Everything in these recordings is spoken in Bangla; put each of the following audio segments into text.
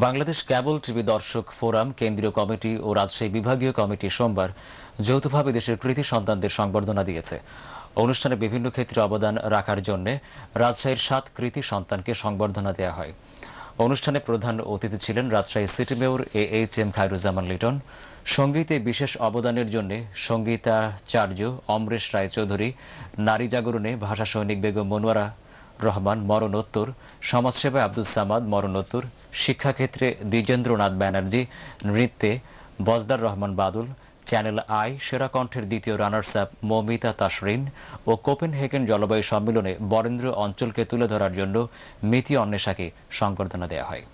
বাংলাদেশ কেবল টিভি দর্শক ফোরাম কেন্দ্রীয় কমিটি ও রাজশাহী বিভাগীয় কমিটি সোমবার যৌথভাবে দেশের কৃতি সন্তানদের সংবর্ধনা দিয়েছে। অনুষ্ঠানে বিভিন্ন ক্ষেত্রে অবদান রাখার জন্য রাজশাহীর 7 কৃতি সন্তানকে সংবর্ধনা দেওয়া হয়। অনুষ্ঠানে প্রধান অতিথি ছিলেন Rajshahi city mayor AHM Khairuzzaman Liton. সঙ্গীতে বিশেষ অবদানের জন্য সঙ্গীতাচার্য অমরেশ রায়চৌধুরী, নারী জাগরণে ভাষা সৈনিক বেগম মনোয়ারা রহমান মরণোত্তর, সমাজসেবায় আব্দুস সামাদ মরণোত্তর, শিক্ষাক্ষেত্রে দ্বিজেন্দ্রনাথ ব্যানার্জি, নৃত্যে বজদার রহমান বাদল, চ্যানেল আই সেরা কণ্ঠের দ্বিতীয় রানার্স আপ মৌমিতা তাসরিন ও কোপেনহেগেন জলবায়ু সম্মেলনে বরেন্দ্র অঞ্চলকে তুলে ধরার জন্য মিতি অন্বেষাকে সংবর্ধনা দেওয়া হয়।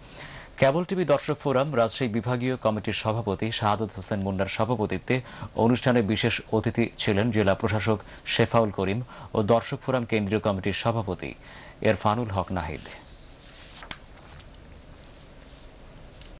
কেবল টিভি দর্শক ফোরাম রাজশাহী বিভাগীয় কমিটির সভাপতি শাহাদত হোসেন মুন্নার সভাপতিত্বে অনুষ্ঠানে বিশেষ অতিথি ছিলেন জেলা প্রশাসক শেফাউল করিম ও দর্শক ফোরাম কেন্দ্রীয় কমিটির সভাপতি এরফানুল হক নাহিদ।